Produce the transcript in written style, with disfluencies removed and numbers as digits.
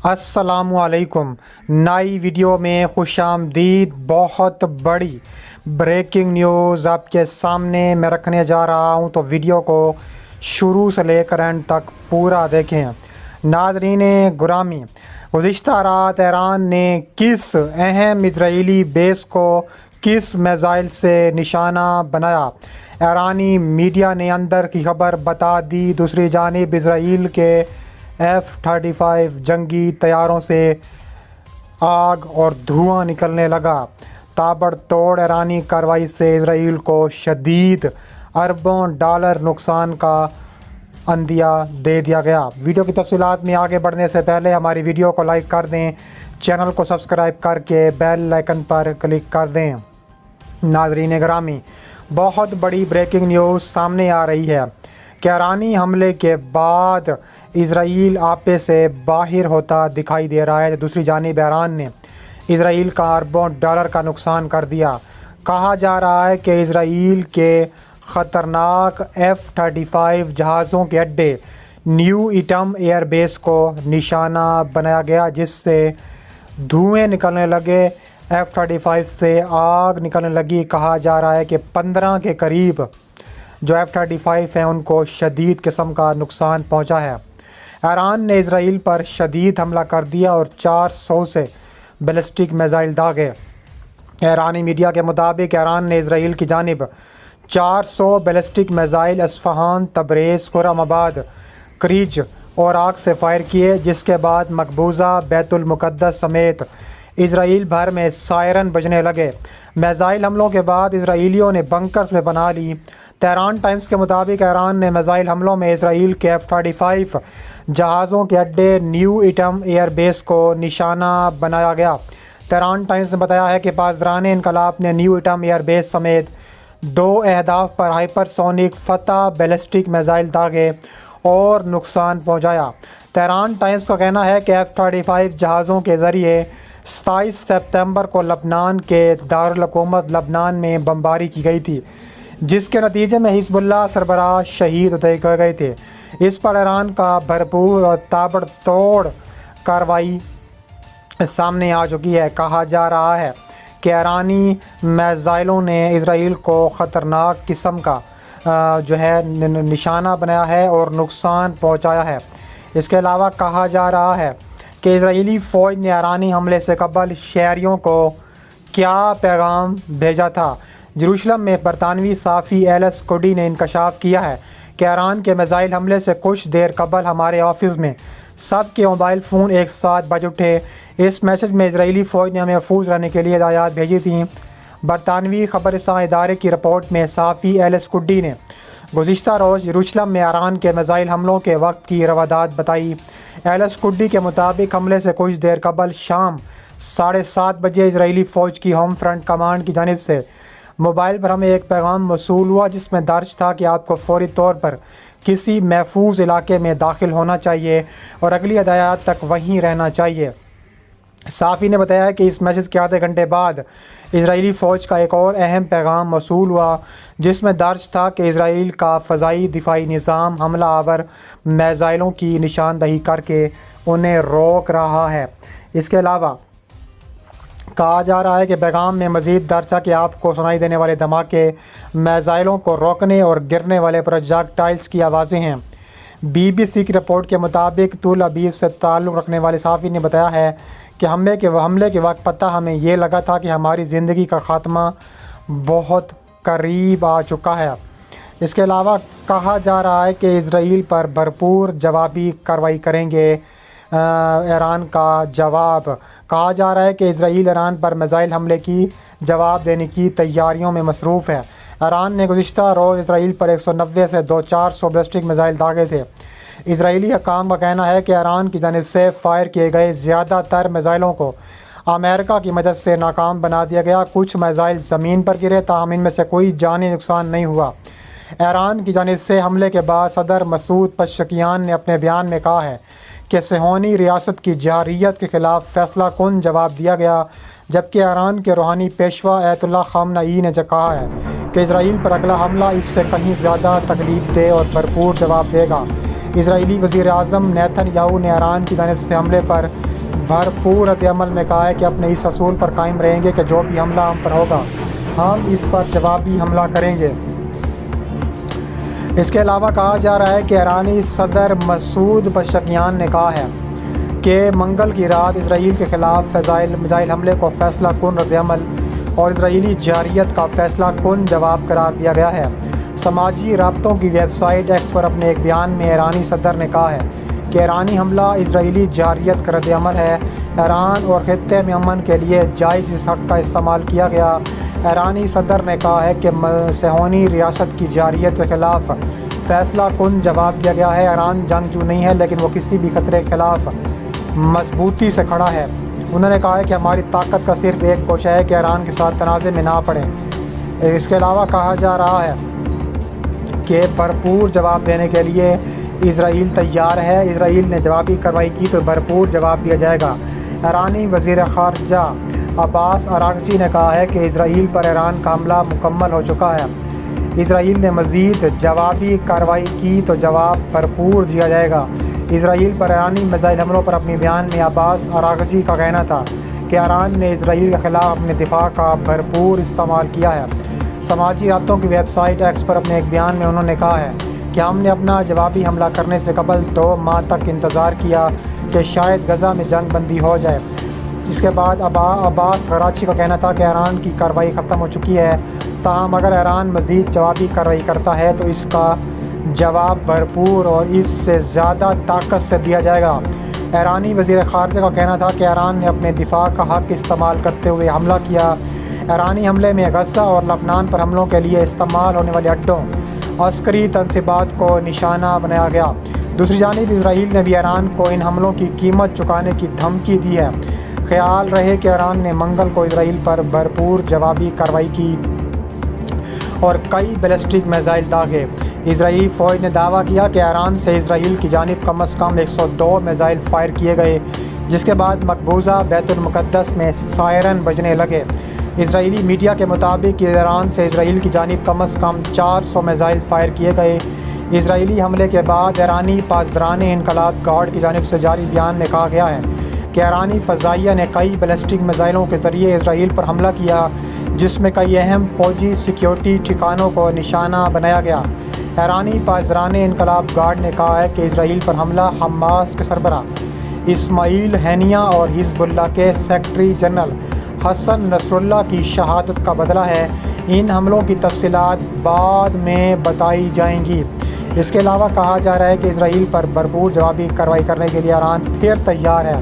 अस्सलामु अलैकुम। नई वीडियो में खुश आमदीद। बहुत बड़ी ब्रेकिंग न्यूज़ आपके सामने मैं रखने जा रहा हूं, तो वीडियो को शुरू से लेकर एंड तक पूरा देखें। नाज़रीन गुरामी, गुज़िश्ता रात ईरान ने किस अहम इजरायली बेस को किस मिसाइल से निशाना बनाया, ईरानी मीडिया ने अंदर की खबर बता दी। दूसरी जानिब इजराइल के F-35 जंगी तैयारों से आग और धुआं निकलने लगा। ताबड़तोड़ ईरानी कार्रवाई से इजराइल को शदीद अरबों डॉलर नुकसान का अंदिया दे दिया गया। वीडियो की तफसीलात में आगे बढ़ने से पहले हमारी वीडियो को लाइक कर दें, चैनल को सब्सक्राइब करके बेल आइकन पर क्लिक कर दें। नाज़रीन ग्रामी, बहुत बड़ी ब्रेकिंग न्यूज़ सामने आ रही है कि ईरानी हमले के बाद इजराइल आपे से बाहर होता दिखाई दे रहा है। दूसरी जानिब ईरान ने इजराइल का अरबों डॉलर का नुकसान कर दिया। कहा जा रहा है कि इजराइल के ख़तरनाक F-35 जहाज़ों के अड्डे न्यू इटम एयर बेस को निशाना बनाया गया, जिससे धुएँ निकलने लगे, F-35 से आग निकलने लगी। कहा जा रहा है कि 15 के करीब जो F-35 हैं उनको शदीद किस्म का नुकसान पहुंचा है। ईरान ने इजराइल पर शदीद हमला कर दिया और 400 से बैलिस्टिक मिसाइल दागे। ईरानी मीडिया के मुताबिक ईरान ने इजराइल की जानिब 400 ballistic missile Isfahan, Tabriz, Khorramabad, क्रीज और आग से फायर किए, जिसके बाद मकबूजा, बैतुल मुक़द्दस समेत इजराइल भर में सायरन बजने लगे। मिसाइल हमलों के बाद इजराइलियों ने बंकर्स में बना ली। तेहरान टाइम्स के मुताबिक ईरान ने मिसाइल हमलों में इजराइल के F-35 जहाज़ों के अड्डे न्यू इटम एयर बेस को निशाना बनाया गया। तेहरान टाइम्स ने बताया है कि पासदारान इनकलाब ने न्यू इटम एयर बेस समेत 2 अहदाफ पर हाइपरसोनिक फतह बैलिस्टिक मिसाइल दागे और नुकसान पहुँचाया। तेहरान टाइम्स का कहना है कि F-35 जहाज़ों के ज़रिए 27 सितंबर को लबनान के दारुल हुकूमत लबनान में बमबारी की गई थी, जिसके नतीजे में हिज़्बुल्लाह सरबराह शहीद होते गए थे। इस पर ईरान का भरपूर और ताबड़तोड़ कार्रवाई सामने आ चुकी है। कहा जा रहा है कि ईरानी मिसाइलों ने इजराइल को ख़तरनाक किस्म का निशाना बनाया है और नुकसान पहुंचाया है। इसके अलावा कहा जा रहा है कि इजरायली फ़ौज ने ईरानी हमले से कबल शहरियों को क्या पैगाम भेजा था। यरूशलेम में बरतानवी सहाफ़ी एलिस कोडी ने इंकशाफ किया है कि ईरान के मिसाइल हमले से कुछ देर कबल हमारे ऑफिस में सब के मोबाइल फ़ोन एक साथ बज उठे। इस मैसेज में इजरायली फ़ौज ने हमें महफूज रहने के लिए हिदायत भेजी थी। बरतानवी ख़बरसां इदारे की रिपोर्ट में सहाफ़ी एलिस कोडी ने गुज़िश्ता रोज़ यरूशलेम में ईरान के मिसाइल हमलों के वक्त की रवादात बताई। एलिस कोडी के मुताबिक हमले से कुछ देर कबल शाम 7:30 बजे इजरायली फ़ौज की होम फ्रंट कमांड की जानिब से मोबाइल पर हमें एक पैगाम मौसूल हुआ, जिसमें दर्ज था कि आपको फ़ौरी तौर पर किसी महफूज इलाके में दाखिल होना चाहिए और अगली हिदायत तक वहीं रहना चाहिए। सहाफ़ी ने बताया कि इस मैसेज के आधे घंटे बाद इजरायली फ़ौज का एक और अहम पैगाम मौसूल हुआ, जिसमें दर्ज था कि इजराइल का फ़ज़ाई दिफाई निज़ाम हमला आवर मिसाइलों की निशानदही करके उन्हें रोक रहा है। इसके अलावा कहा जा रहा है कि पैगाम में मज़ीद दर्ज था कि आपको सुनाई देने वाले धमाके मिसाइलों को रोकने और गिरने वाले प्रोजेक्टाइल्स की आवाज़ें हैं। BBC की रिपोर्ट के मुताबिक तुल अबीब से ताल्लुक़ रखने वाले सहाफ़ी ने बताया है कि हमले के वक्त पता हमें ये लगा था कि हमारी ज़िंदगी का ख़ात्मा बहुत करीब आ चुका है। इसके अलावा कहा जा रहा है कि इजराइल पर भरपूर जवाबी कार्रवाई करेंगे। ईरान का जवाब, कहा जा रहा है कि इजराइल ईरान पर मिसाइल हमले की जवाब देने की तैयारियों में मसरूफ़ है। ईरान ने गुज़िश्ता रोज़ इजराइल पर 190 से 400 बैलिस्टिक मिसाइल दागे थे। इजरायली हकाम का कहना है कि ईरान की जानिब से फायर किए गए ज़्यादातर मिसाइलों को अमेरिका की मदद से नाकाम बना दिया गया। कुछ मिसाइल ज़मीन पर गिरे, ताहम इनमें से कोई जानी नुकसान नहीं हुआ। ईरान की जानिब से हमले के बाद सदर मसूद पज़ेश्कियान ने अपने बयान में कहा है कि सेहोनी रियासत की जररियत के ख़िलाफ़ फ़ैसला कुन जवाब दिया गया, जबकि ईरान के रूहानी पेशवा अयतुल्लाह ख़ामनई ने कहा है कि इजराइल पर अगला हमला इससे कहीं ज़्यादा तकलीफ दे और भरपूर जवाब देगा। इजरायली वज़ीर आज़म नेतन्याहू ने ईरान की जानिब से हमले पर भरपूर रद्द-ए-अमल में कहा है कि अपने इस असूल पर कायम रहेंगे कि जो भी हमला हम पर होगा हम इस पर जवाबी हमला करेंगे। इसके अलावा कहा जा रहा है कि ईरानी सदर मसूद पशकियान ने कहा है कि मंगल की रात इसराइल के ख़िलाफ़ मिसाइल हमले को फ़ैसला कुन रद्द-ए-अमल और इसराइली जारियत का फ़ैसला कुन जवाब करार दिया गया है। समाजी राब्तों की वेबसाइट एक्स पर अपने एक बयान में ईरानी सदर ने कहा है कि ईरानी हमला इसराइली जारियत का रद्द-ए-अमल है। ईरान और खित्ते में अमन के लिए जायज़ इस हक़ का इस्तेमाल किया गया। ईरानी सदर ने कहा है कि सहोनी रियासत की जारियत के ख़िलाफ़ फ़ैसला कुन जवाब दिया गया है। ईरान जंगजू नहीं है, लेकिन वो किसी भी ख़तरे के ख़िलाफ़ मजबूती से खड़ा है। उन्होंने कहा है कि हमारी ताकत का सिर्फ एक कोशिश है कि ईरान के साथ तनाज़े में ना पड़ें। इसके अलावा कहा जा रहा है कि भरपूर जवाब देने के लिए इसराइल तैयार है। इसराइल ने जवाबी कार्रवाई की तो भरपूर जवाब दिया जाएगा। ईरानी वज़ीर ख़ारजा अब्बास अराग़ची ने कहा है कि इसराइल पर ईरान का हमला मुकम्मल हो चुका है। इसराइल ने मज़ीद जवाबी कार्रवाई की तो जवाब भरपूर दिया जाएगा। इसराइल पर ईरानी मिसाइल हमलों पर अपने बयान में अब्बास अराग़ची का कहना था कि ईरान ने इसराइल के ख़िलाफ़ अपने दिफा का भरपूर इस्तेमाल किया है। समाजी राब्तों की वेबसाइट एक्स पर अपने एक बयान में उन्होंने कहा है कि हमने अपना जवाबी हमला करने से कबल 2 माह तक इंतज़ार किया कि शायद गज़ा में जंग बंदी हो जाए। इसके बाद अब्बास अराग़ची का कहना था कि ईरान की कार्रवाई ख़त्म हो चुकी है, ताहम अगर ईरान मज़ीद जवाबी कार्रवाई करता है तो इसका जवाब भरपूर और इससे ज़्यादा ताकत से दिया जाएगा। ईरानी वज़ीर ख़ारजा का कहना था कि ईरान ने अपने दिफा का हक़ इस्तेमाल करते हुए हमला किया। ईरानी हमले में गज़ा और लबनान पर हमलों के लिए इस्तेमाल होने वाले अड्डों अस्करी तनसीबात को निशाना बनाया गया। दूसरी जानिब इसराइल ने भी ईरान को इन हमलों की कीमत चुकाने की धमकी दी है। ख्याल रहे कि ईरान ने मंगल को इसराइल पर भरपूर जवाबी कार्रवाई की और कई बैलिस्टिक मिसाइल दागे। इजरायली फ़ौज ने दावा किया कि ईरान से इसराइल की जानिब कम अज़ कम 102 मिसाइल फायर किए गए, जिसके बाद मकबूजा बैतुल मुक़द्दस में सायरन बजने लगे। इजरायली मीडिया के मुताबिक ईरान से इसराइल की जानिब कम अज़ कम 400 मिसाइल फायर किए गए। इजरायली हमले के बाद ईरानी पासदाराने इनकलाब गार्ड की जानिब से जारी बयान में कहा गया है कि ईरानी फ़ज़ाइया ने कई बैलिस्टिक मिसाइलों के ज़रिए इसराइल पर हमला किया, जिसमें कई अहम फ़ौजी सिक्योरिटी ठिकानों को निशाना बनाया गया। ईरानी पासदाराने इनकलाब गार्ड ने कहा है कि इसराइल पर हमला हमास के सरबराह इस्माइल हैनिया और हिज़्बुल्लाह के सेक्रेटरी जनरल हसन नसरुल्लाह की शहादत का बदला है। इन हमलों की तफ़सीलात बाद में बताई जाएंगी। इसके अलावा कहा जा रहा है कि इसराइल पर भरपूर जवाबी कार्रवाई करने के लिए ईरान फिर तैयार है।